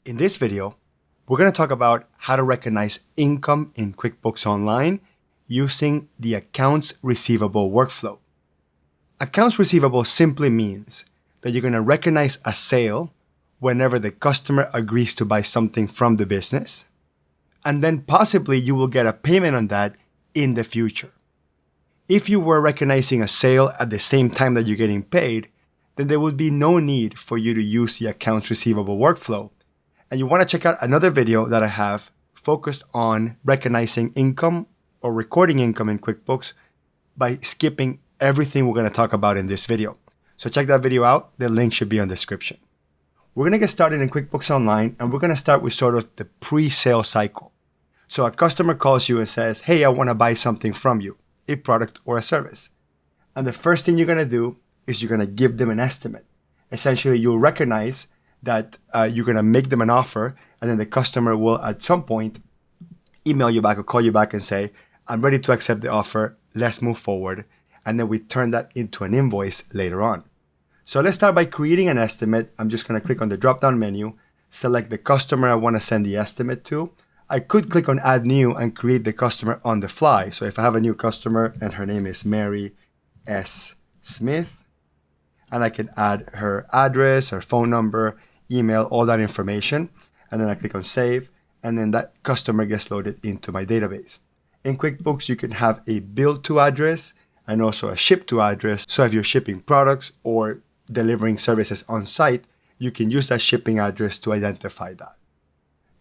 In this video, we're going to talk about how to recognize income in QuickBooks Online using the Accounts Receivable workflow. Accounts Receivable simply means that you're going to recognize a sale whenever the customer agrees to buy something from the business, and then possibly you will get a payment on that in the future. If you were recognizing a sale at the same time that you're getting paid, then there would be no need for you to use the Accounts Receivable workflow. And you want to check out another video that I have focused on recognizing income or recording income in QuickBooks by skipping everything we're going to talk about in this video. So check that video out. The link should be in the description. We're going to get started in QuickBooks Online, and we're going to start with sort of the pre-sale cycle. So a customer calls you and says, hey, I want to buy something from you, a product or a service. And the first thing you're going to do is you're going to give them an estimate. Essentially, you'll recognize that you're going to make them an offer, and then the customer will at some point email you back or call you back and say, I'm ready to accept the offer, let's move forward. And then we turn that into an invoice later on. So let's start by creating an estimate. I'm just going to click on the drop-down menu, select the customer I want to send the estimate to. I could click on Add New and create the customer on the fly. So if I have a new customer and her name is Mary S. Smith, and I can add her address, her phone number, email, all that information, and then I click on Save, and then that customer gets loaded into my database. In QuickBooks, you can have a bill to address and also a ship to address. So if you're shipping products or delivering services on site, you can use that shipping address to identify that.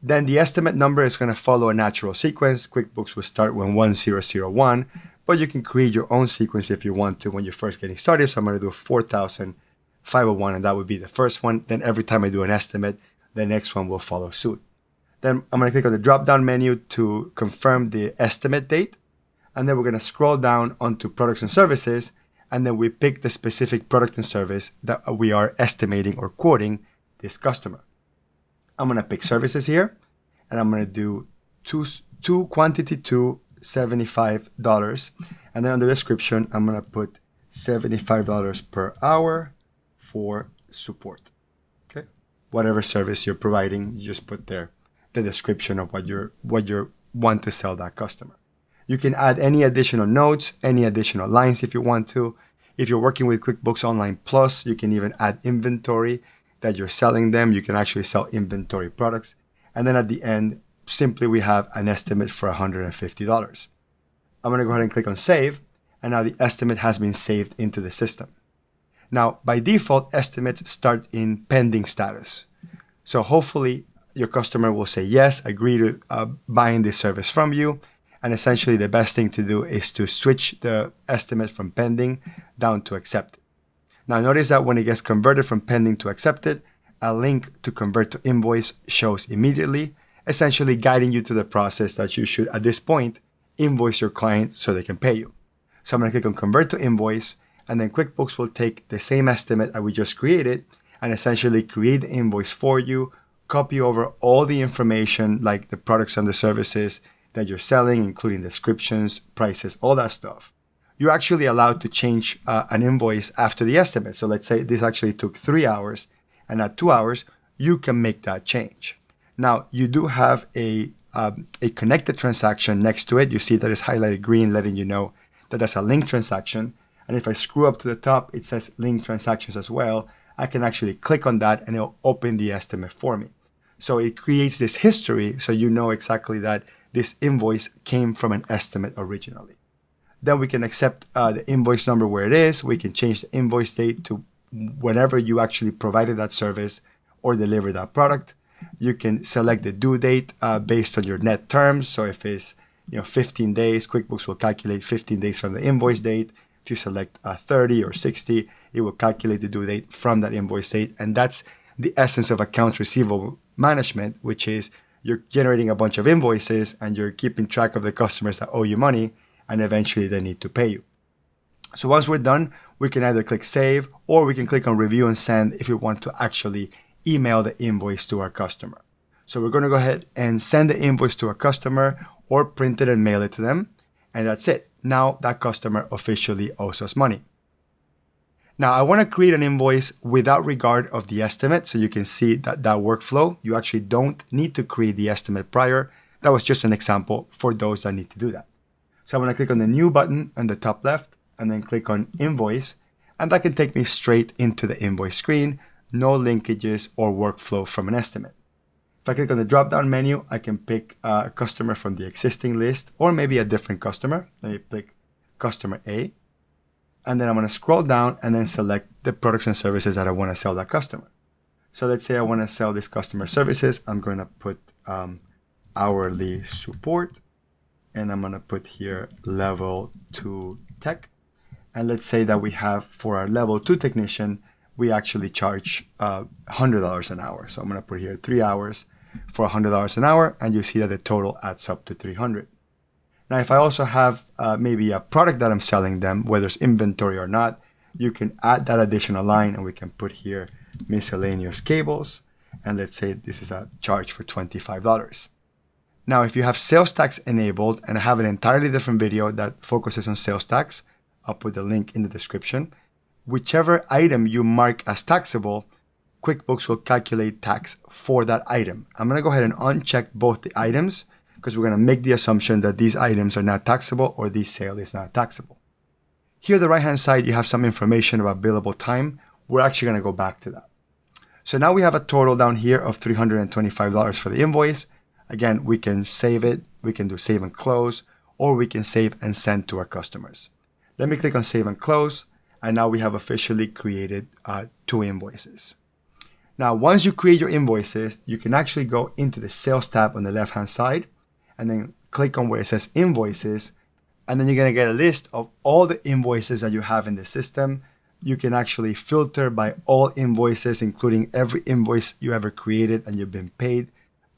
Then the estimate number is going to follow a natural sequence. QuickBooks will start when 1001, but you can create your own sequence if you want to when you're first getting started. So I'm going to do 4,501, and that would be the first one. Then every time I do an estimate, the next one will follow suit. Then I'm going to click on the drop-down menu to confirm the estimate date. And then we're going to scroll down onto products and services, and then we pick the specific product and service that we are estimating or quoting this customer. I'm going to pick services here, and I'm going to do two quantity to $75. And then on the description, I'm going to put $75 per hour for support. Okay, whatever service you're providing, you just put there the description of what you want to sell that customer. You can add any additional notes, any additional lines if you want to. If you're working with QuickBooks Online Plus, you can even add inventory that you're selling them. You can actually sell inventory products. And then at the end, simply we have an estimate for $150. I'm going to go ahead and click on Save, and now the estimate has been saved into the system. Now, by default, estimates start in pending status. So hopefully your customer will say yes, agree to buying this service from you. And essentially the best thing to do is to switch the estimate from pending down to accepted. Now notice that when it gets converted from pending to accepted, a link to convert to invoice shows immediately, essentially guiding you to the process that you should, at this point, invoice your client so they can pay you. So I'm going to click on convert to invoice, and then QuickBooks will take the same estimate that we just created and essentially create the invoice for you, copy over all the information like the products and the services that you're selling, including descriptions, prices, all that stuff. You're actually allowed to change an invoice after the estimate. So let's say this actually took 3 hours, and at 2 hours, you can make that change. Now, you do have a connected transaction next to it. You see that it's highlighted green, letting you know that that's a linked transaction. And if I screw up to the top, it says linked transactions as well. I can actually click on that, and it'll open the estimate for me. So it creates this history, so you know exactly that this invoice came from an estimate originally. Then we can accept the invoice number where it is. We can change the invoice date to whenever you actually provided that service or delivered that product. You can select the due date based on your net terms. So if it's 15 days, QuickBooks will calculate 15 days from the invoice date. If you select 30 or 60, it will calculate the due date from that invoice date. And that's the essence of accounts receivable management, which is you're generating a bunch of invoices and you're keeping track of the customers that owe you money, and eventually they need to pay you. So once we're done, we can either click Save, or we can click on Review and Send if we want to actually email the invoice to our customer. So we're going to go ahead and send the invoice to our customer or print it and mail it to them. And that's it. Now that customer officially owes us money. Now, I want to create an invoice without regard of the estimate, so you can see that workflow. You actually don't need to create the estimate prior. That was just an example for those that need to do that. So I'm going to click on the new button on the top left and then click on Invoice, and that can take me straight into the invoice screen, no linkages or workflow from an estimate. If I click on the drop-down menu, I can pick a customer from the existing list or maybe a different customer. Let me pick customer A. And then I'm going to scroll down and then select the products and services that I want to sell that customer. So let's say I want to sell this customer services. I'm going to put hourly support, and I'm going to put here level 2 tech. And let's say that we have, for our level 2 technician, we actually charge $100 an hour. So I'm going to put here 3 hours for $100 an hour, and you see that the total adds up to $300. Now, if I also have maybe a product that I'm selling them, whether it's inventory or not, you can add that additional line, and we can put here miscellaneous cables, and let's say this is a charge for $25. Now, if you have sales tax enabled, and I have an entirely different video that focuses on sales tax, I'll put the link in the description. Whichever item you mark as taxable, QuickBooks will calculate tax for that item. I'm going to go ahead and uncheck both the items, because we're going to make the assumption that these items are not taxable or this sale is not taxable. Here on the right-hand side, you have some information about billable time. We're actually going to go back to that. So now we have a total down here of $325 for the invoice. Again, we can save it, we can do save and close, or we can save and send to our customers. Let me click on save and close, and now we have officially created 2 invoices. Now, once you create your invoices, you can actually go into the sales tab on the left-hand side, and then click on where it says invoices, and then you're going to get a list of all the invoices that you have in the system. You can actually filter by all invoices, including every invoice you ever created and you've been paid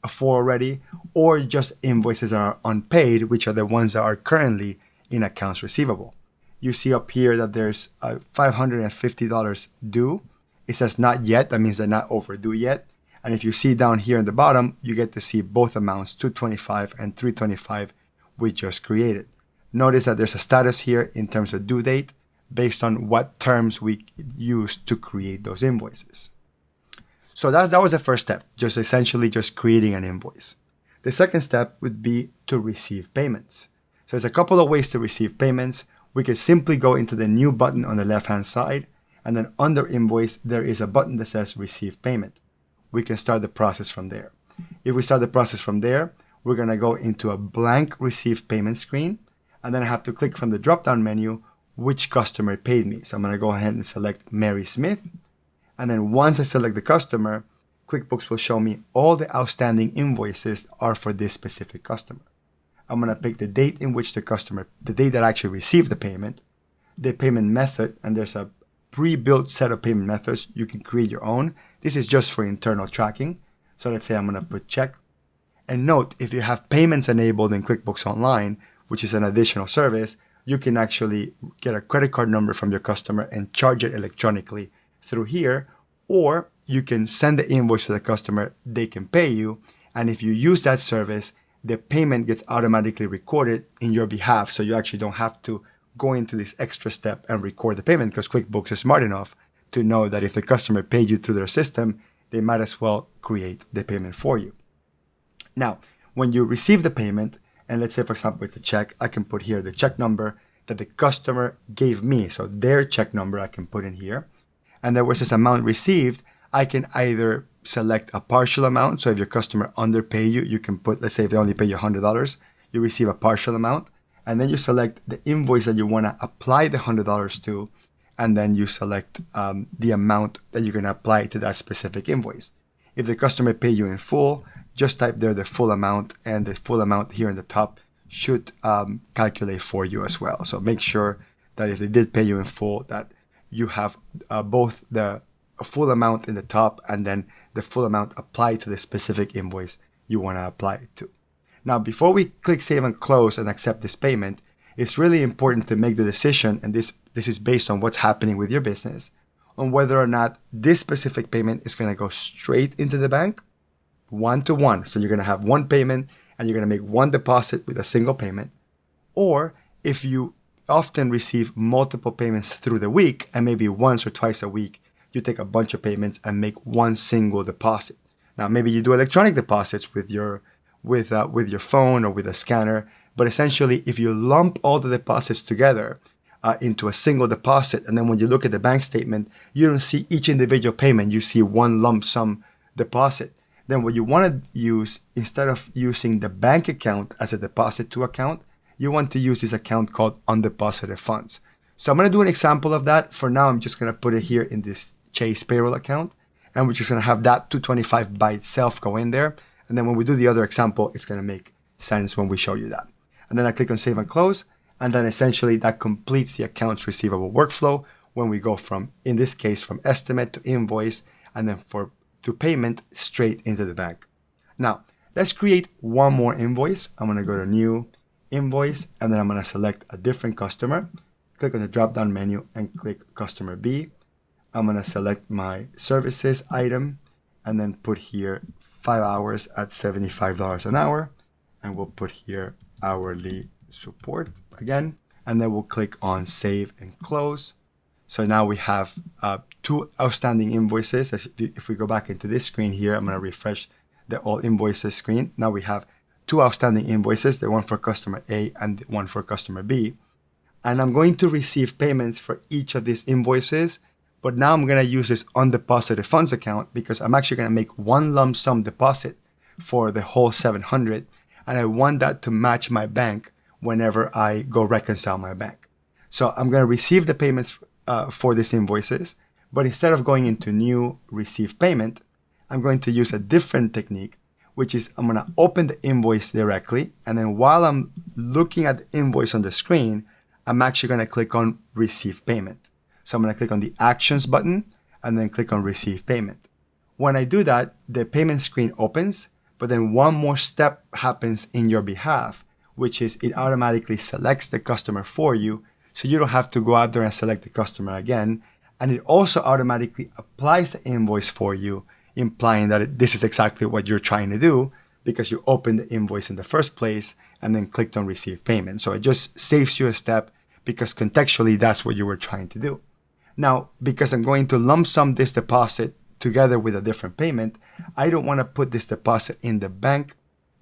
for already, or just invoices that are unpaid, which are the ones that are currently in accounts receivable. You see up here that there's $550 due. It says not yet, that means they're not overdue yet. And if you see down here in the bottom, you get to see both amounts, $225 and $325, we just created. Notice that there's a status here in terms of due date based on what terms we used to create those invoices. So that was the first step, just essentially just creating an invoice. The second step would be to receive payments. So there's a couple of ways to receive payments. We could simply go into the new button on the left-hand side, and then under invoice, there is a button that says receive payment. We can start the process from there. If we start the process from there, we're going to go into a blank receive payment screen, and then I have to click from the drop-down menu which customer paid me. So I'm going to go ahead and select Mary Smith, and then once I select the customer, QuickBooks will show me all the outstanding invoices are for this specific customer. I'm going to pick the date in which the date that I actually received the payment method, and there's a pre-built set of payment methods. You can create your own. This is just for internal tracking. So let's say I'm going to put check. And note, if you have payments enabled in QuickBooks Online, which is an additional service, you can actually get a credit card number from your customer and charge it electronically through here, or you can send the invoice to the customer, they can pay you, and if you use that service, the payment gets automatically recorded in your behalf, so you actually don't have to go into this extra step and record the payment, because QuickBooks is smart enough to know that if the customer paid you through their system, they might as well create the payment for you. Now, when you receive the payment, and let's say, for example, with the check, I can put here the check number that the customer gave me, so their check number I can put in here. And there was this amount received, I can either select a partial amount. So if your customer underpay you, you can put, let's say if they only pay you $100, you receive a partial amount. And then you select the invoice that you want to apply the $100 to. And then you select the amount that you're going to apply to that specific invoice. If the customer pay you in full, just type there the full amount, and the full amount here in the top should calculate for you as well. So make sure that if they did pay you in full, that you have both the full amount in the top and then the full amount applied to the specific invoice you want to apply it to. Now, before we click save and close and accept this payment, it's really important to make the decision, and this is based on what's happening with your business, on whether or not this specific payment is going to go straight into the bank, one-to-one. So you're going to have one payment and you're going to make one deposit with a single payment, or if you often receive multiple payments through the week, and maybe once or twice a week, you take a bunch of payments and make one single deposit. Now, maybe you do electronic deposits with your phone or with a scanner, but essentially, if you lump all the deposits together into a single deposit, and then when you look at the bank statement, you don't see each individual payment, you see one lump sum deposit. Then what you want to use, instead of using the bank account as a deposit to account, you want to use this account called Undeposited Funds. So I'm going to do an example of that. For now, I'm just going to put it here in this Chase payroll account, and we're just going to have that 225 by itself go in there. And then when we do the other example, it's going to make sense when we show you that. And then I click on Save and Close, and then essentially that completes the accounts receivable workflow when we go from, in this case, from estimate to invoice, and then to payment straight into the bank. Now, let's create one more invoice. I'm going to go to New Invoice, and then I'm going to select a different customer. Click on the drop-down menu and click Customer B. I'm going to select my services item and then put here 5 hours at $75 an hour. And we'll put here hourly support again. And then we'll click on Save and Close. So now we have 2 outstanding invoices. If we go back into this screen here, I'm going to refresh the All Invoices screen. Now we have 2 outstanding invoices, the one for customer A and the one for customer B. And I'm going to receive payments for each of these invoices. But now I'm going to use this Undeposited Funds account because I'm actually going to make one lump sum deposit for the whole 700. And I want that to match my bank whenever I go reconcile my bank. So I'm going to receive the payments for these invoices. But instead of going into New Receive Payment, I'm going to use a different technique, which is I'm going to open the invoice directly. And then while I'm looking at the invoice on the screen, I'm actually going to click on Receive Payment. So I'm going to click on the Actions button and then click on Receive Payment. When I do that, the payment screen opens, but then one more step happens in your behalf, which is it automatically selects the customer for you, so you don't have to go out there and select the customer again. And it also automatically applies the invoice for you, implying that this is exactly what you're trying to do because you opened the invoice in the first place and then clicked on Receive Payment. So it just saves you a step because contextually that's what you were trying to do. Now, because I'm going to lump sum this deposit together with a different payment, I don't want to put this deposit in the bank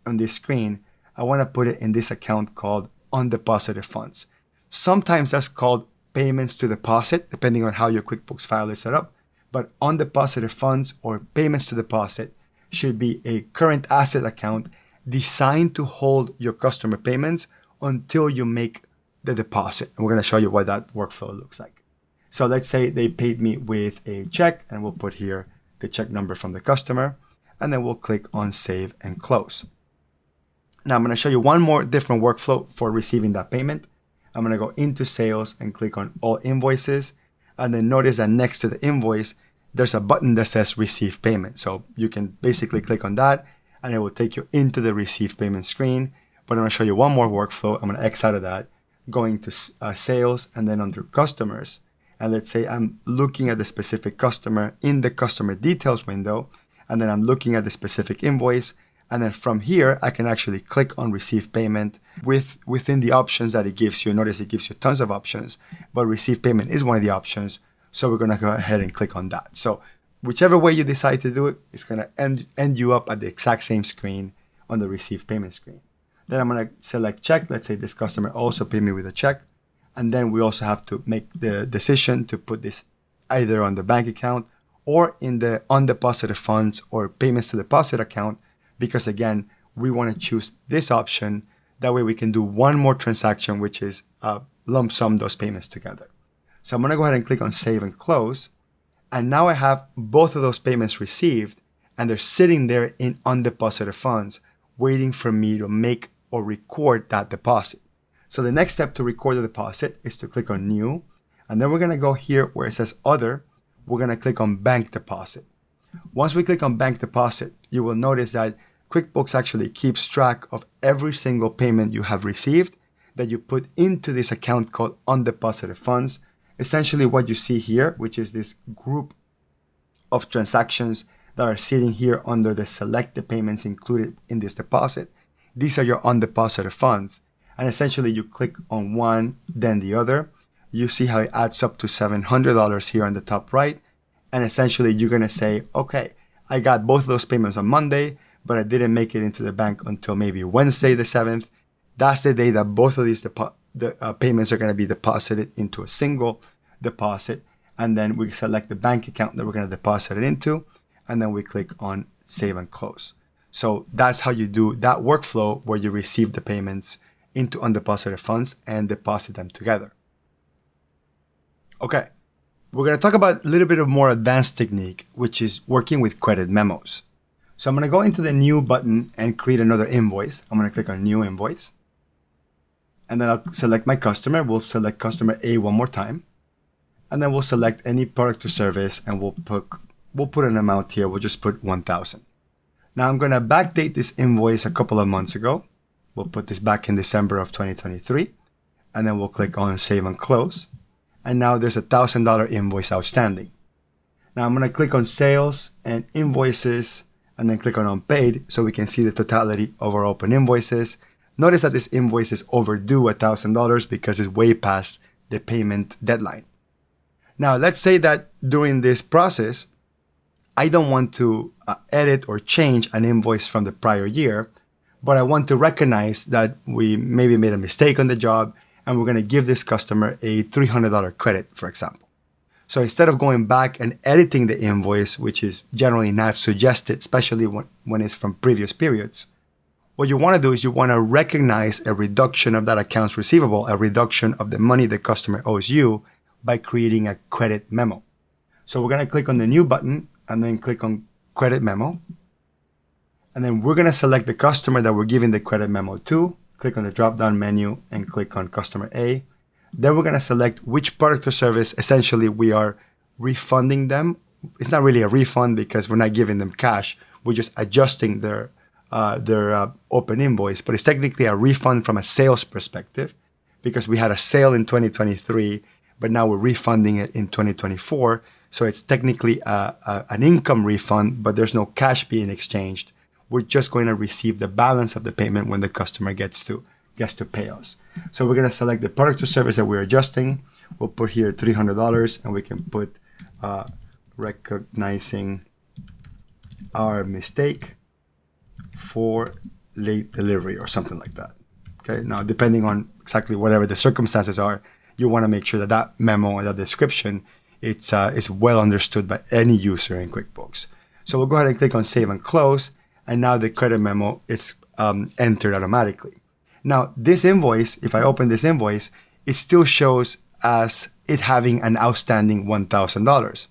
on this screen. I want to put it in this account called Undeposited Funds. Sometimes that's called Payments to Deposit, depending on how your QuickBooks file is set up. But Undeposited Funds or Payments to Deposit should be a current asset account designed to hold your customer payments until you make the deposit. And we're going to show you what that workflow looks like. So let's say they paid me with a check, and we'll put here the check number from the customer, and then we'll click on Save and Close. Now I'm going to show you one more different workflow for receiving that payment. I'm going to go into Sales and click on All Invoices, and then notice that next to the invoice, there's a button that says Receive Payment. So you can basically click on that, and it will take you into the Receive Payment screen. But I'm going to show you one more workflow. I'm going to X out of that, going to Sales, and then under Customers. And let's say I'm looking at the specific customer in the customer details window, and then I'm looking at the specific invoice. And then from here, I can actually click on Receive Payment within the options that it gives you. Notice it gives you tons of options, but Receive Payment is one of the options. So we're going to go ahead and click on that. So whichever way you decide to do it, it's going to end you up at the exact same screen on the Receive Payment screen. Then I'm going to select Check. Let's say this customer also paid me with a check. And then we also have to make the decision to put this either on the bank account or in the Undeposited Funds or Payments to Deposit account, because again, we want to choose this option. That way we can do one more transaction, which is lump sum those payments together. So I'm going to go ahead and click on Save and Close. And now I have both of those payments received, and they're sitting there in Undeposited Funds, waiting for me to make or record that deposit. So the next step to record the deposit is to click on New, and then we're going to go here where it says Other. We're going to click on Bank Deposit. Once we click on Bank Deposit, you will notice that QuickBooks actually keeps track of every single payment you have received that you put into this account called Undeposited Funds. Essentially what you see here, which is this group of transactions that are sitting here under the Select the Payments included in this deposit. These are your Undeposited Funds. And essentially you click on one, then the other. You see how it adds up to $700 here on the top right. And essentially you're going to say, okay, I got both of those payments on Monday, but I didn't make it into the bank until maybe Wednesday the 7th. That's the day that both of these payments are going to be deposited into a single deposit. And then we select the bank account that we're going to deposit it into. And then we click on Save and Close. So that's how you do that workflow where you receive the payments into undeposited funds and deposit them together. Okay, we're going to talk about a little bit of more advanced technique, which is working with credit memos. So I'm going to go into the New button and create another invoice. I'm going to click on New Invoice. And then I'll select my customer. We'll select customer A one more time. And then we'll select any product or service and we'll put an amount here. We'll just put 1,000. Now I'm going to backdate this invoice a couple of months ago. We'll put this back in December of 2023. And then we'll click on Save and Close. And now there's a $1,000 invoice outstanding. Now I'm going to click on Sales and Invoices and then click on Unpaid so we can see the totality of our open invoices. Notice that this invoice is overdue $1,000 because it's way past the payment deadline. Now let's say that during this process, I don't want to edit or change an invoice from the prior year, but I want to recognize that we maybe made a mistake on the job and we're going to give this customer a $300 credit, for example. So instead of going back and editing the invoice, which is generally not suggested, especially when it's from previous periods, what you want to do is you want to recognize a reduction of that accounts receivable, a reduction of the money the customer owes you by creating a credit memo. So we're going to click on the New button and then click on Credit Memo. And then we're going to select the customer that we're giving the credit memo to. Click on the drop-down menu and click on Customer A. Then we're going to select which product or service essentially we are refunding them. It's not really a refund because we're not giving them cash. We're just adjusting their open invoice, but it's technically a refund from a sales perspective because we had a sale in 2023, but now we're refunding it in 2024. So it's technically an income refund, but there's no cash being exchanged. We're just going to receive the balance of the payment when the customer gets to pay us. So we're going to select the product or service that we're adjusting. We'll put here $300 and we can put recognizing our mistake for late delivery or something like that. Okay. Now, depending on exactly whatever the circumstances are, you want to make sure that that memo and that description it's well understood by any user in QuickBooks. So we'll go ahead and click on Save and Close, and now the credit memo is entered automatically. Now this invoice, if I open this invoice, it still shows as it having an outstanding $1,000.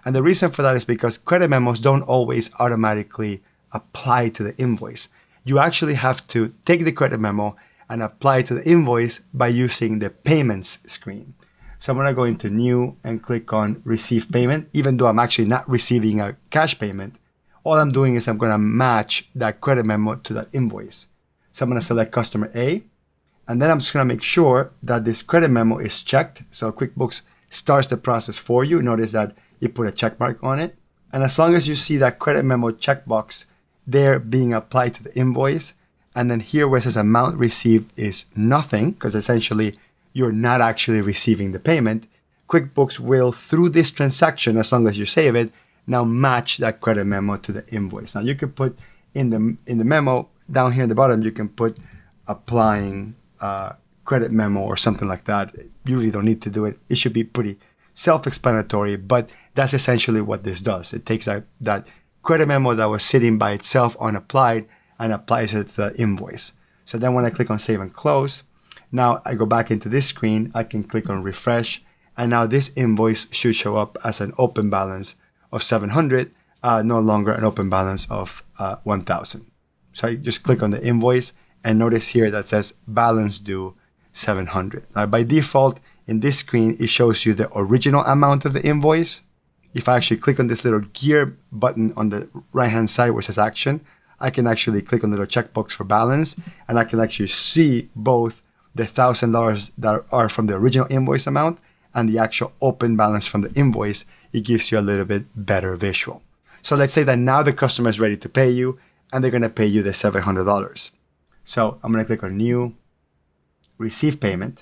And the reason for that is because credit memos don't always automatically apply to the invoice. You actually have to take the credit memo and apply it to the invoice by using the payments screen. So I'm going to go into New and click on Receive Payment. Even though I'm actually not receiving a cash payment, all I'm doing is I'm going to match that credit memo to that invoice. So I'm going to select Customer A, and then I'm just going to make sure that this credit memo is checked. So QuickBooks starts the process for you. Notice that you put a check mark on it. And as long as you see that credit memo checkbox there being applied to the invoice, and then here where it says amount received is nothing, because essentially you're not actually receiving the payment, QuickBooks will, through this transaction, as long as you save it, now match that credit memo to the invoice. Now you can put in the memo down here at the bottom, you can put applying credit memo or something like that. You really don't need to do it. It should be pretty self-explanatory, but that's essentially what this does. It takes that credit memo that was sitting by itself unapplied and applies it to the invoice. So then when I click on Save and Close, now I go back into this screen, I can click on Refresh, and now this invoice should show up as an open balance of 700, no longer an open balance of 1,000. So I just click on the invoice and notice here that says balance due 700. Now by default, in this screen, it shows you the original amount of the invoice. If I actually click on this little gear button on the right-hand side where it says Action, I can actually click on the little checkbox for balance, and I can actually see both the $1,000 that are from the original invoice amount and the actual open balance from the invoice. It gives you a little bit better visual. So let's say that now the customer is ready to pay you and they're going to pay you the $700. So I'm going to click on New, receive payment.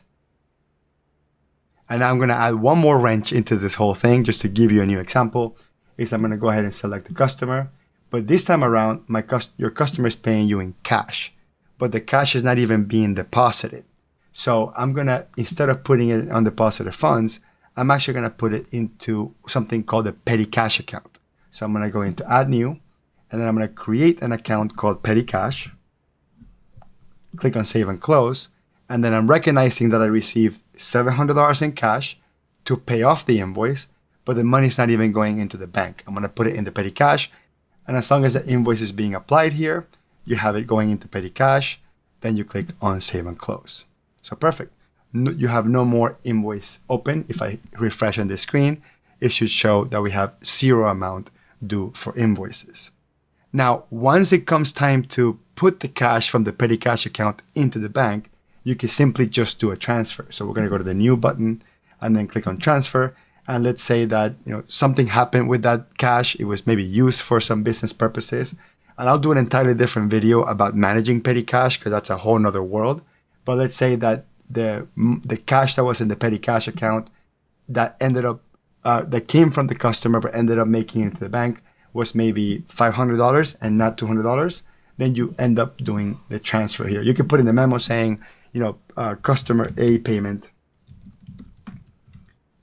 And now I'm going to add one more wrench into this whole thing just to give you a new example. Is I'm going to go ahead and select the customer. But this time around, your customer is paying you in cash, but the cash is not even being deposited. So I'm going to, instead of putting it on Undeposited Funds, I'm actually going to put it into something called a petty cash account. So I'm going to go into add new, and then I'm going to create an account called petty cash. Click on save and close. And then I'm recognizing that I received $700 in cash to pay off the invoice, but the money's not even going into the bank. I'm going to put it into petty cash. And as long as the invoice is being applied here, you have it going into petty cash. Then you click on save and close. So perfect. You have no more invoice open. If I refresh on the screen, it should show that we have 0 amount due for invoices. Now, once it comes time to put the cash from the petty cash account into the bank, you can simply just do a transfer. So we're going to go to the new button and then click on transfer. And let's say that something happened with that cash. It was maybe used for some business purposes. And I'll do an entirely different video about managing petty cash because that's a whole nother world. But let's say that the cash that was in the petty cash account that ended up that came from the customer but ended up making it into the bank was maybe $500 and not $200. Then you end up doing the transfer here. You can put in the memo saying, customer A payment,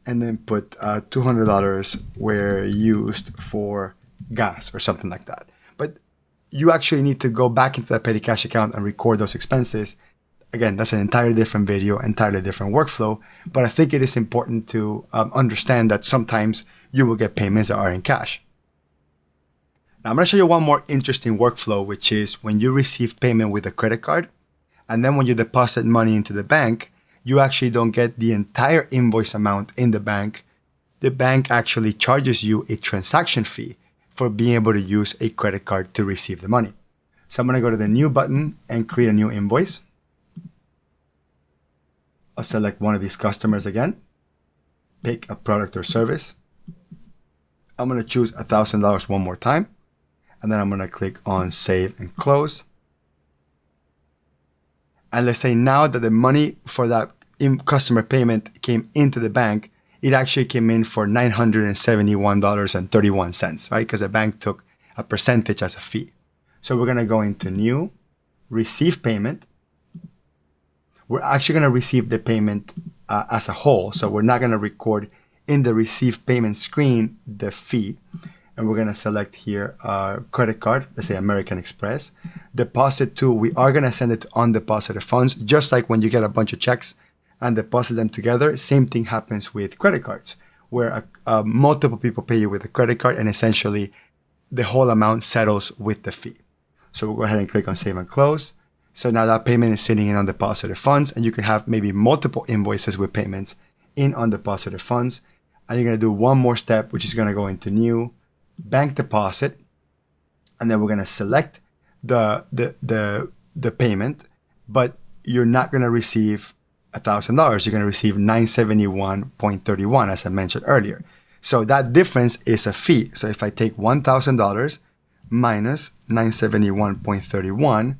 and then put $200 were used for gas or something like that. But you actually need to go back into that petty cash account and record those expenses. Again, that's an entirely different video, entirely different workflow. But I think it is important to understand that sometimes you will get payments that are in cash. Now I'm going to show you one more interesting workflow, which is when you receive payment with a credit card, and then when you deposit money into the bank, you actually don't get the entire invoice amount in the bank. The bank actually charges you a transaction fee for being able to use a credit card to receive the money. So I'm going to go to the new button and create a new invoice. I'll select one of these customers again. Pick a product or service. I'm going to choose $1,000 one more time. And then I'm going to click on save and close. And let's say now that the money for that customer payment came into the bank, it actually came in for $971.31, right? Because the bank took a percentage as a fee. So we're going to go into new, receive payment. We're actually going to receive the payment as a whole. So we're not going to record in the receive payment screen the fee. And we're going to select here credit card, let's say American Express. Deposit to, we are going to send it to undeposited funds, just like when you get a bunch of checks and deposit them together. Same thing happens with credit cards, where multiple people pay you with a credit card and essentially the whole amount settles with the fee. So we'll go ahead and click on save and close. So now that payment is sitting in undeposited funds, and you can have maybe multiple invoices with payments in undeposited funds. And you're going to do one more step, which is going to go into new, bank deposit, and then we're going to select the payment, but you're not going to receive $1,000. You're going to receive $971.31, as I mentioned earlier. So that difference is a fee. So if I take $1,000 minus $971.31,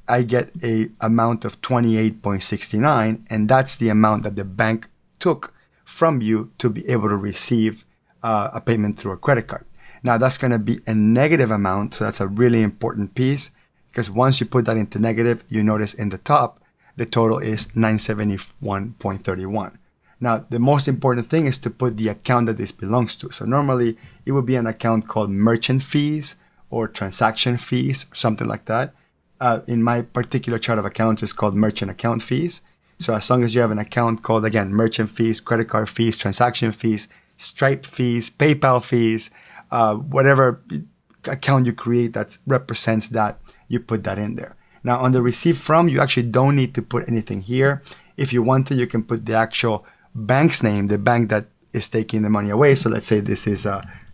I get a amount of $28.69, and that's the amount that the bank took from you to be able to receive a payment through a credit card. Now that's going to be a negative amount, so that's a really important piece, because once you put that into negative, you notice in the top, the total is $971.31. Now, the most important thing is to put the account that this belongs to. So normally, it would be an account called merchant fees or transaction fees, or something like that. In my particular chart of accounts, it's called merchant account fees. So as long as you have an account called, again, merchant fees, credit card fees, transaction fees, Stripe fees, PayPal fees, whatever account you create that represents that, you put that in there. Now on the receive from, you actually don't need to put anything here. If you want to, you can put the actual bank's name, the bank that is taking the money away. So let's say this is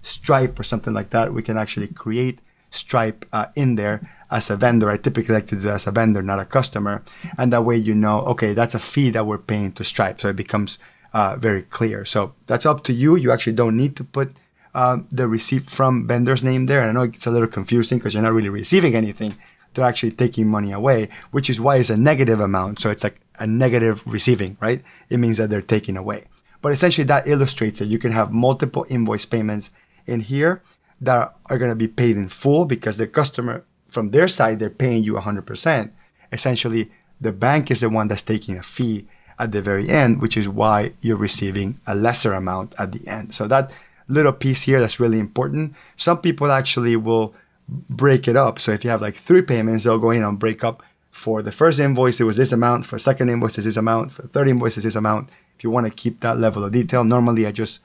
Stripe or something like that. We can actually create Stripe in there as a vendor. I typically like to do that as a vendor, not a customer. And that way you know, okay, that's a fee that we're paying to Stripe. So it becomes very clear. So that's up to you. You actually don't need to put the receipt from vendor's name there. And I know it's a little confusing because you're not really receiving anything. They're actually taking money away, which is why it's a negative amount. So it's like a negative receiving, right? It means that they're taking away. But essentially that illustrates that you can have multiple invoice payments in here that are going to be paid in full because the customer, from their side, they're paying you 100%. Essentially, the bank is the one that's taking a fee at the very end, which is why you're receiving a lesser amount at the end. So that little piece here, that's really important. Some people actually will break it up. So if you have like 3 payments, they'll go in and break up. For the first invoice, it was this amount. For second invoice, it's this amount. For third invoice, it's this amount. If you want to keep that level of detail, normally I just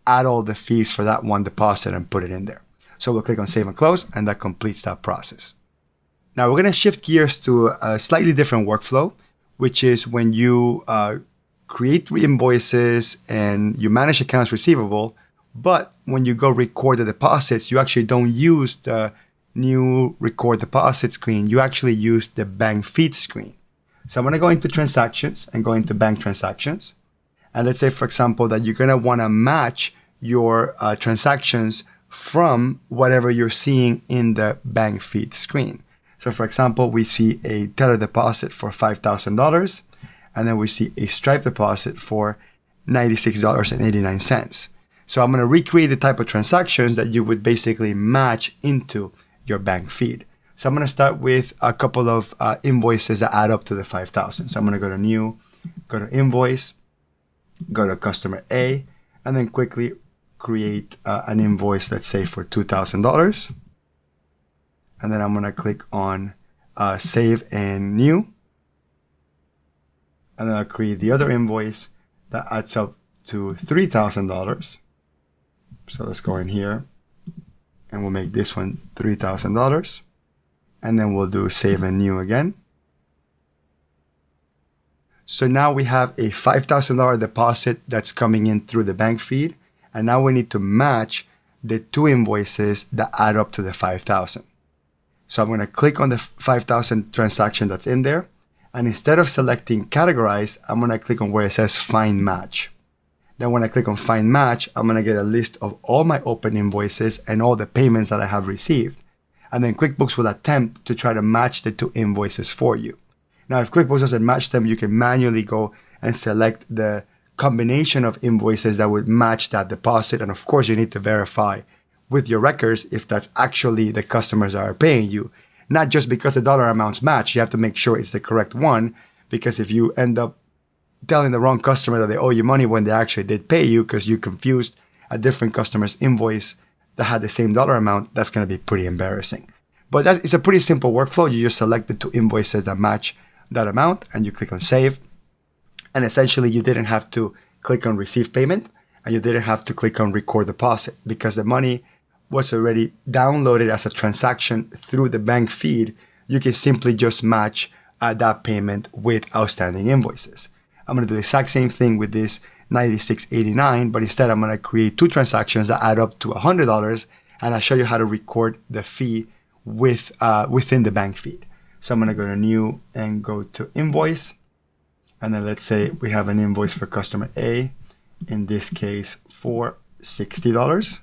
add all the fees for that one deposit and put it in there. So we'll click on Save and Close, and that completes that process. Now we're going to shift gears to a slightly different workflow, which is when you create 3 invoices and you manage accounts receivable, but when you go record the deposits, you actually don't use the new record deposit screen. You actually use the bank feed screen. So I'm going to go into transactions and go into bank transactions. And let's say, for example, that you're going to want to match your transactions from whatever you're seeing in the bank feed screen. So for example, we see a teller deposit for $5,000, and then we see a Stripe deposit for $96.89. So I'm going to recreate the type of transactions that you would basically match into your bank feed. So I'm going to start with a couple of invoices that add up to the 5,000. So I'm going to go to New, go to Invoice, go to Customer A, and then quickly create an invoice, let's say for $2,000. And then I'm going to click on Save and New. And then I'll create the other invoice that adds up to $3,000. So let's go in here and we'll make this one $3,000. And then we'll do Save and New again. So now we have a $5,000 deposit that's coming in through the bank feed. And now we need to match the 2 invoices that add up to the 5,000. So I'm going to click on the 5,000 transaction that's in there. And instead of selecting Categorize, I'm going to click on where it says Find Match. Then when I click on Find Match, I'm going to get a list of all my open invoices and all the payments that I have received. And then QuickBooks will attempt to try to match the 2 invoices for you. Now, if QuickBooks doesn't match them, you can manually go and select the combination of invoices that would match that deposit. And of course, you need to verify with your records if that's actually the customers that are paying you. Not just because the dollar amounts match, you have to make sure it's the correct one, because if you end up telling the wrong customer that they owe you money when they actually did pay you because you confused a different customer's invoice that had the same dollar amount, that's going to be pretty embarrassing. But it's a pretty simple workflow. You just select the 2 invoices that match that amount and you click on Save. And essentially you didn't have to click on Receive Payment and you didn't have to click on Record Deposit because the money was already downloaded as a transaction through the bank feed. You can simply just match that payment with outstanding invoices. I'm going to do the exact same thing with this $96.89, but instead I'm going to create 2 transactions that add up to $100, and I'll show you how to record the fee within the bank feed. So I'm going to go to New and go to Invoice, and then let's say we have an invoice for customer A, in this case for $60,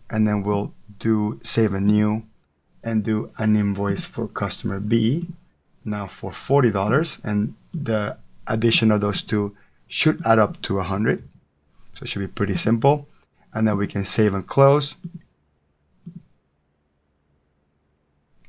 and then we'll do Save and New and do an invoice for customer B now for $40, and the addition of those 2 should add up to 100. So it should be pretty simple. And then we can save and close.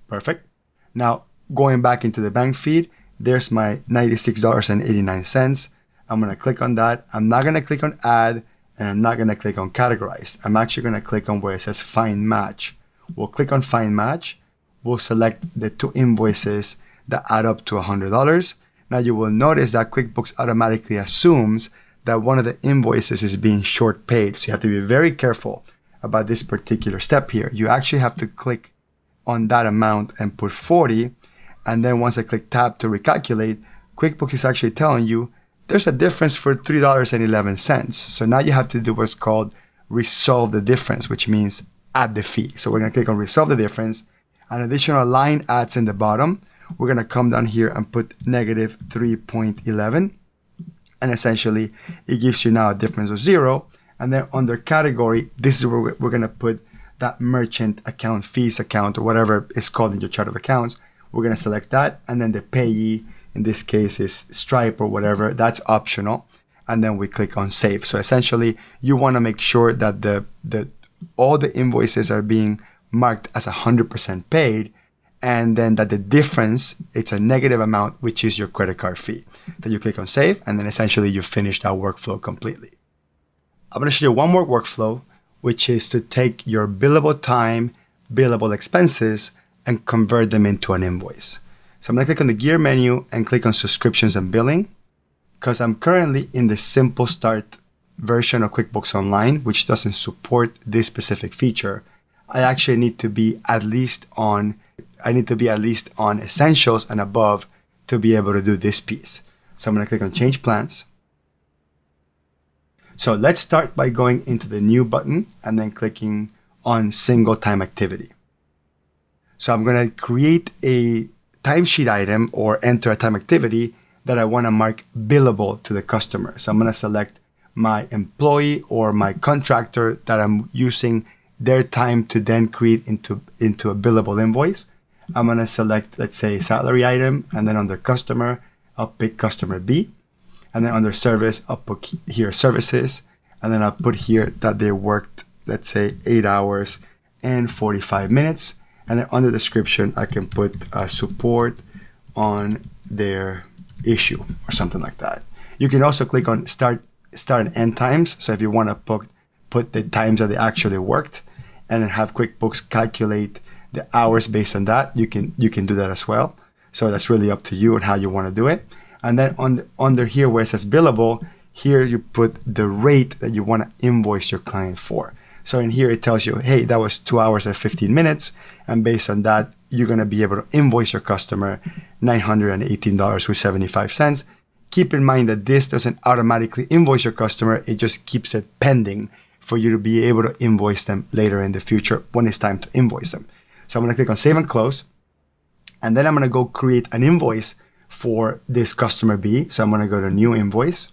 Perfect. Now going back into the bank feed, there's my $96.89. I'm going to click on that. I'm not going to click on Add, and I'm not going to click on Categorize. I'm actually going to click on where it says Find Match. We'll click on Find Match. We'll select the 2 invoices that add up to $100. Now you will notice that QuickBooks automatically assumes that one of the invoices is being short paid. So you have to be very careful about this particular step here. You actually have to click on that amount and put 40. And then once I click Tab to recalculate, QuickBooks is actually telling you there's a difference for $3.11. So now you have to do what's called resolve the difference, which means add the fee. So we're going to click on resolve the difference. An additional line adds in the bottom. We're going to come down here and put negative 3.11. And essentially, it gives you now a difference of 0. And then under category, this is where we're going to put that merchant account, fees account, or whatever it's called in your chart of accounts. We're going to select that. And then the payee in this case is Stripe or whatever, that's optional. And then we click on save. So essentially you want to make sure that all the invoices are being marked as 100% paid, and then that the difference, it's a negative amount, which is your credit card fee. Then you click on save, and then essentially you finish that workflow completely. I'm going to show you one more workflow, which is to take your billable time, billable expenses, and convert them into an invoice. So I'm going to click on the gear menu and click on subscriptions and billing, because I'm currently in the simple start version of QuickBooks Online, which doesn't support this specific feature. I actually need to be at least on Essentials and above to be able to do this piece. So I'm going to click on Change Plans. So let's start by going into the New button and then clicking on Single Time Activity. So I'm going to create a timesheet item or enter a time activity that I want to mark billable to the customer. So I'm going to select my employee or my contractor that I'm using their time to then create into a billable invoice. I'm going to select, let's say, salary item, and then under customer, I'll pick customer B. And then under service, I'll put here services. And then I'll put here that they worked, let's say, 8 hours and 45 minutes. And then under description, I can put support on their issue or something like that. You can also click on start and end times. So if you want to put the times that they actually worked, and then have QuickBooks calculate the hours based on that, you can do that as well. So that's really up to you and how you want to do it. And then under here where it says billable, here you put the rate that you want to invoice your client for. So in here it tells you, hey, that was 2 hours and 15 minutes. And based on that, you're going to be able to invoice your customer $918.75. Keep in mind that this doesn't automatically invoice your customer. It just keeps it pending for you to be able to invoice them later in the future when it's time to invoice them. So I'm going to click on Save and Close. And then I'm going to go create an invoice for this customer B. So I'm going to go to New Invoice.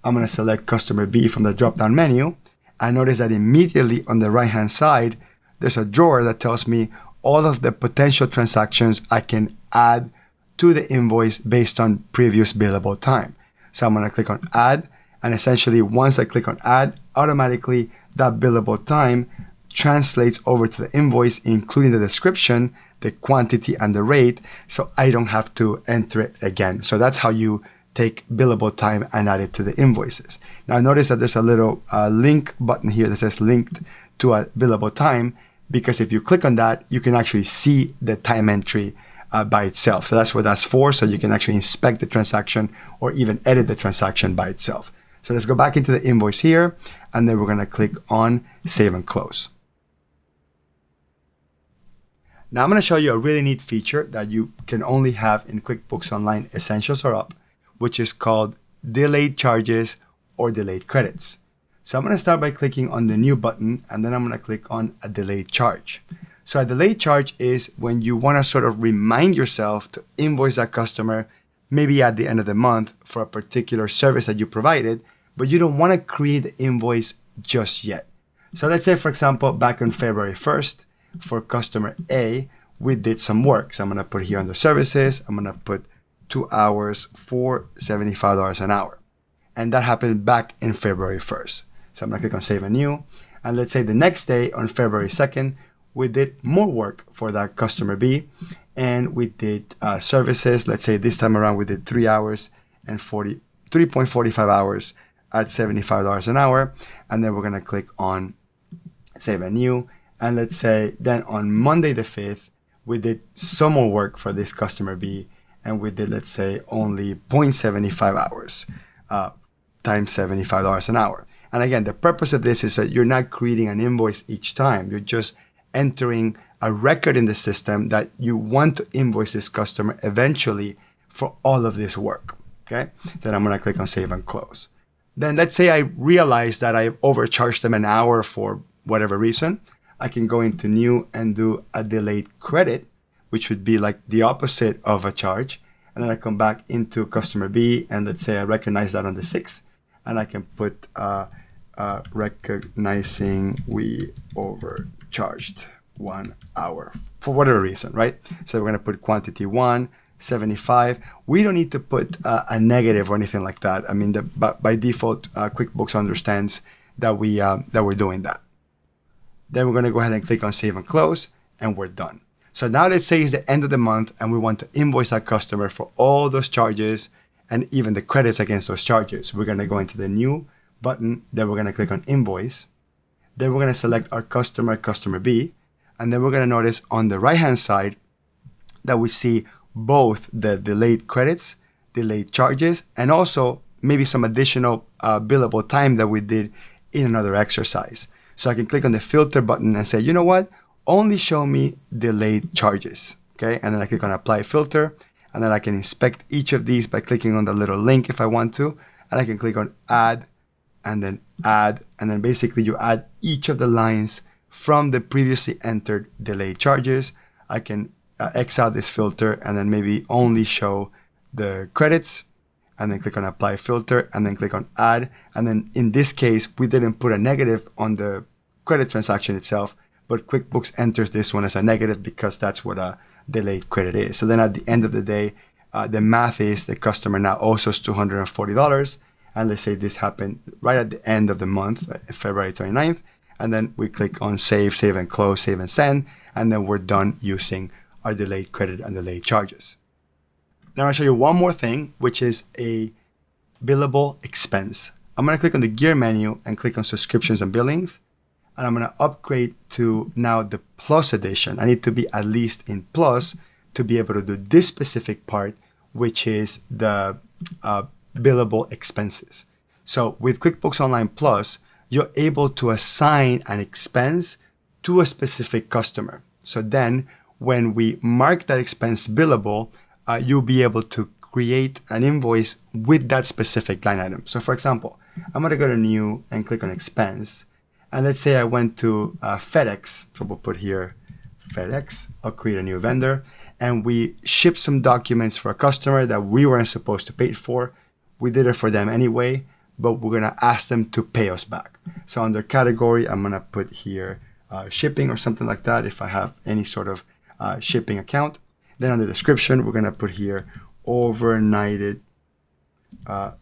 I'm going to select Customer B from the drop-down menu. I notice that immediately on the right-hand side, there's a drawer that tells me all of the potential transactions I can add to the invoice based on previous billable time. So I'm going to click on Add. And essentially, once I click on Add, automatically that billable time translates over to the invoice, including the description, the quantity, and the rate, so I don't have to enter it again. So that's how you take billable time and add it to the invoices. Now notice that there's a little link button here that says linked to a billable time, because if you click on that, you can actually see the time entry by itself. So that's what that's for, so you can actually inspect the transaction or even edit the transaction by itself. So let's go back into the invoice here, and then we're going to click on Save and Close. Now I'm going to show you a really neat feature that you can only have in QuickBooks Online Essentials or Up, which is called Delayed Charges or Delayed Credits. So I'm going to start by clicking on the New button, and then I'm going to click on a Delayed Charge. So a delayed charge is when you want to sort of remind yourself to invoice that customer maybe at the end of the month for a particular service that you provided, but you don't want to create the invoice just yet. So let's say, for example, back on February 1st, for customer A, we did some work. So I'm going to put here under services, I'm going to put 2 hours for $75 an hour. And that happened back in February 1st. So I'm going to click on Save and New. And let's say the next day on February 2nd, we did more work for that customer B, and we did services. Let's say this time around we did 3 hours and 3.45 hours at $75 an hour. And then we're going to click on Save and New. And let's say then on Monday the 5th, we did some more work for this customer B, and we did, let's say, only 0.75 hours times $75 an hour. And again, the purpose of this is that you're not creating an invoice each time. You're just entering a record in the system that you want to invoice this customer eventually for all of this work. Okay. Then I'm going to click on Save and Close. Then let's say I realize that I overcharged them an hour for whatever reason. I can go into New and do a delayed credit, which would be like the opposite of a charge. And then I come back into customer B, and let's say I recognize that on the 6th, and I can put recognizing we overcharged 1 hour for whatever reason, right? So we're going to put quantity 1, $75. We don't need to put a negative or anything like that. I mean, by default, QuickBooks understands that we're doing that. Then we're going to go ahead and click on Save and Close, and we're done. So now let's say it's the end of the month and we want to invoice our customer for all those charges and even the credits against those charges. We're going to go into the New button, then we're going to click on Invoice. Then we're going to select our customer, Customer B, and then we're going to notice on the right-hand side that we see both the delayed credits, delayed charges, and also maybe some additional billable time that we did in another exercise. So I can click on the Filter button and say, you know what? Only show me delayed charges, okay? And then I click on Apply Filter, and then I can inspect each of these by clicking on the little link if I want to, and I can click on Add, and then basically you add each of the lines from the previously entered delayed charges. I can X out this filter and then maybe only show the credits, and then click on Apply Filter, and then click on Add. And then in this case, we didn't put a negative on the credit transaction itself, but QuickBooks enters this one as a negative because that's what a delayed credit is. So then at the end of the day, the math is the customer now owes us $240. And let's say this happened right at the end of the month, February 29th. And then we click on Save, Save and Close, Save and Send. And then we're done using our delayed credit and delayed charges. Now I'll show you one more thing, which is a billable expense. I'm going to click on the gear menu and click on Subscriptions and Billings. And I'm going to upgrade to now the Plus edition. I need to be at least in Plus to be able to do this specific part, which is the billable expenses. So with QuickBooks Online Plus, you're able to assign an expense to a specific customer. So then when we mark that expense billable, you'll be able to create an invoice with that specific line item. So for example, I'm going to go to New and click on Expense. And let's say I went to FedEx. So we'll put here FedEx. I'll create a new vendor. And we shipped some documents for a customer that we weren't supposed to pay for. We did it for them anyway, but we're going to ask them to pay us back. So under category, I'm going to put here shipping or something like that if I have any sort of shipping account. Then on the description, we're going to put here overnighted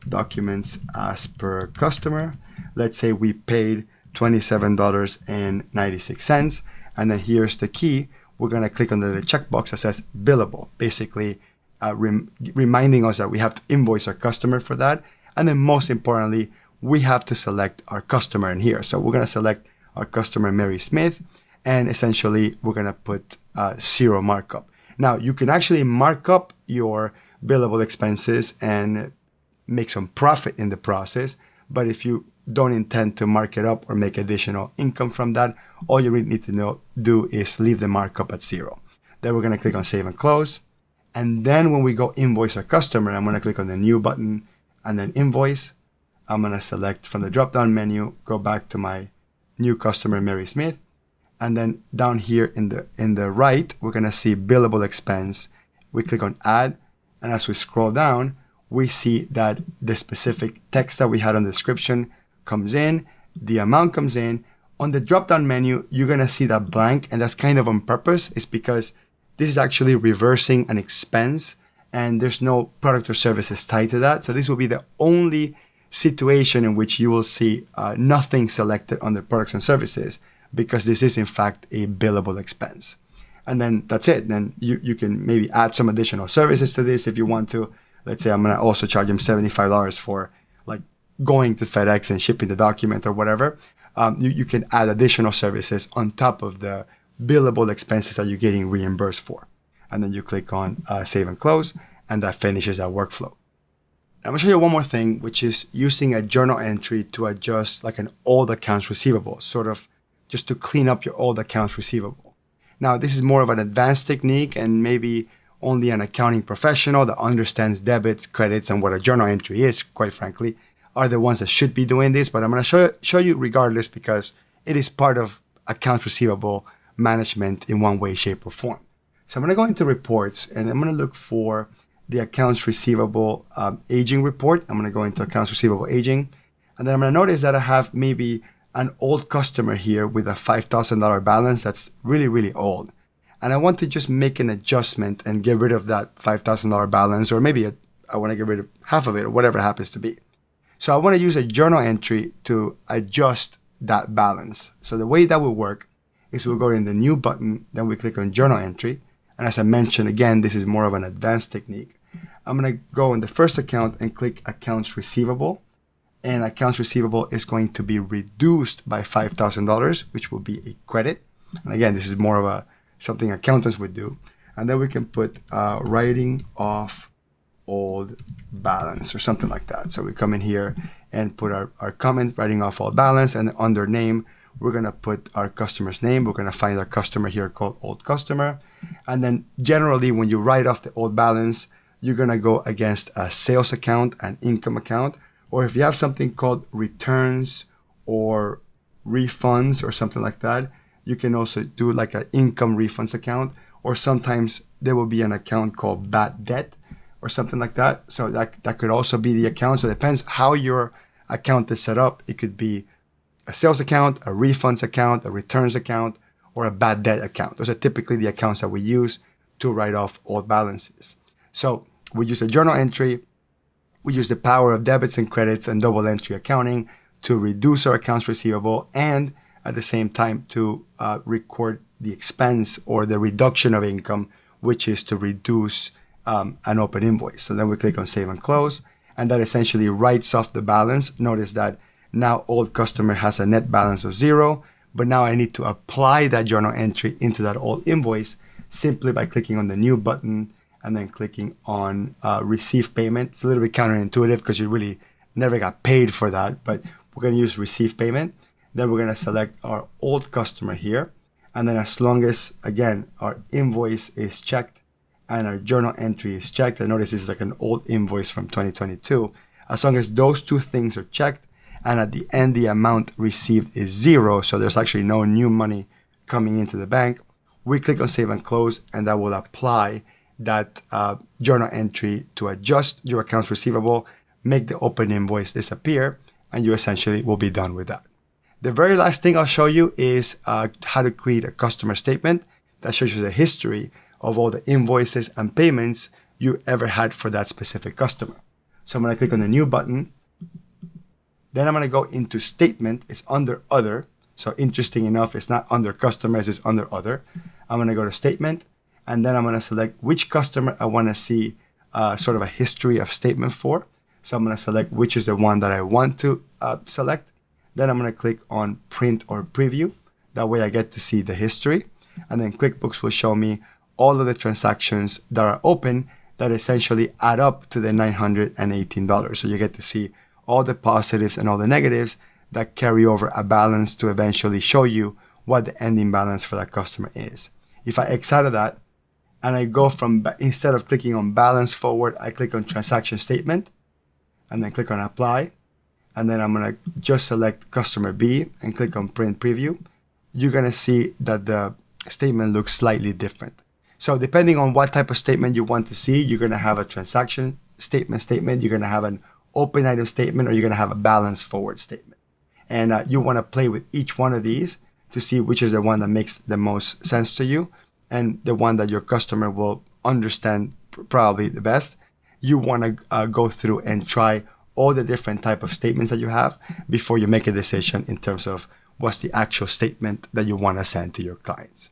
documents as per customer. Let's say we paid $27.96. And then here's the key. We're going to click on the checkbox that says billable, basically reminding us that we have to invoice our customer for that. And then most importantly, we have to select our customer in here. So we're going to select our customer, Mary Smith, and essentially we're going to put 0 markup. Now you can actually mark up your billable expenses and make some profit in the process. But if you don't intend to mark it up or make additional income from that, all you really need to do is leave the markup at 0. Then we're going to click on Save and Close. And then when we go invoice our customer, I'm going to click on the New button and then Invoice. I'm going to select from the drop-down menu, go back to my new customer, Mary Smith. And then down here in the right, we're going to see billable expense. We click on Add. And as we scroll down, we see that the specific text that we had on the description comes in, the amount comes in. On the drop-down menu, you're going to see that blank, and that's kind of on purpose. It's because this is actually reversing an expense, and there's no product or services tied to that. So this will be the only situation in which you will see nothing selected under products and services, because this is in fact a billable expense. And then that's it. Then you can maybe add some additional services to this if you want to. Let's say I'm going to also charge them $75 for like going to FedEx and shipping the document or whatever. You can add additional services on top of the billable expenses that you're getting reimbursed for. And then you click on Save and Close, and that finishes that workflow. I'm going to show you one more thing, which is using a journal entry to adjust like an old accounts receivable, sort of just to clean up your old accounts receivable. Now, this is more of an advanced technique, and maybe only an accounting professional that understands debits, credits, and what a journal entry is, quite frankly, are the ones that should be doing this. But I'm going to show you regardless, because it is part of accounts receivable management in one way, shape, or form. So I'm going to go into reports, and I'm going to look for the accounts receivable aging report. I'm going to go into accounts receivable aging, and then I'm going to notice that I have maybe an old customer here with a $5,000 balance that's really, really old. and I want to just make an adjustment and get rid of that $5,000 balance, or maybe I want to get rid of half of it, or whatever it happens to be. So I want to use a journal entry to adjust that balance. So the way that will work is we'll go in the new button, then we click on journal entry. And as I mentioned, again, this is more of an advanced technique. I'm going to go in the first account and click accounts receivable. And accounts receivable is going to be reduced by $5,000, which will be a credit. And again, this is more of something accountants would do. And then we can put writing off old balance or something like that. So we come in here and put our comment, writing off old balance, and under name, we're going to put our customer's name. We're going to find our customer here called old customer. And then generally when you write off the old balance, you're going to go against a sales account, an income account, or if you have something called returns or refunds or something like that, you can also do like an income refunds account, or sometimes there will be an account called bad debt or something like that. So that could also be the account. So it depends how your account is set up. It could be a sales account, a refunds account, a returns account, or a bad debt account. Those are typically the accounts that we use to write off old balances. So we use a journal entry. We use the power of debits and credits and double entry accounting to reduce our accounts receivable, and at the same time to record the expense or the reduction of income, which is to reduce an open invoice. So then we click on save and close, and that essentially writes off the balance. Notice that now old customer has a net balance of 0, but now I need to apply that journal entry into that old invoice simply by clicking on the new button and then clicking on receive payment. It's a little bit counterintuitive because you really never got paid for that, but we're going to use receive payment. Then we're going to select our old customer here. And then as long as, again, our invoice is checked and our journal entry is checked, and notice this is like an old invoice from 2022. As long as those two things are checked, and at the end the amount received is 0, so there's actually no new money coming into the bank, we click on save and close, and that will apply that journal entry to adjust your accounts receivable, make the open invoice disappear, and you essentially will be done with that. The very last thing I'll show you is how to create a customer statement that shows you the history of all the invoices and payments you ever had for that specific customer. So I'm going to click on the new button. Then I'm going to go into statement. It's under other. So interesting enough, it's not under customers, it's under other. I'm going to go to statement, and then I'm going to select which customer I want to see sort of a history of statement for. So I'm going to select which is the one that I want to select. Then I'm going to click on print or preview. That way I get to see the history. And then QuickBooks will show me all of the transactions that are open that essentially add up to the $918. So you get to see all the positives and all the negatives that carry over a balance to eventually show you what the ending balance for that customer is. If I X out of that and I go from, instead of clicking on balance forward, I click on transaction statement and then click on apply. And then I'm going to just select customer B and click on print preview. You're going to see that the statement looks slightly different. So depending on what type of statement you want to see, you're going to have a transaction statement, you're going to have an open item statement, or you're going to have a balance forward statement. And you want to play with each one of these to see which is the one that makes the most sense to you and the one that your customer will understand probably the best. You want to go through and try all the different type of statements that you have before you make a decision in terms of what's the actual statement that you want to send to your clients.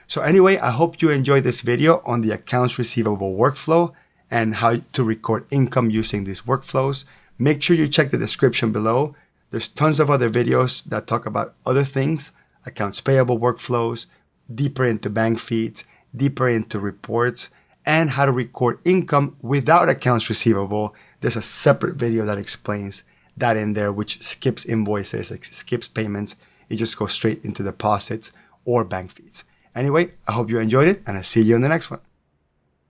So anyway, I hope you enjoyed this video on the accounts receivable workflow and how to record income using these workflows. Make sure you check the description below. There's tons of other videos that talk about other things, accounts payable workflows, deeper into bank feeds, deeper into reports, and how to record income without accounts receivable. There's a separate video that explains that in there, which skips invoices, it skips payments. It just goes straight into deposits or bank feeds. Anyway, I hope you enjoyed it, and I'll see you in the next one.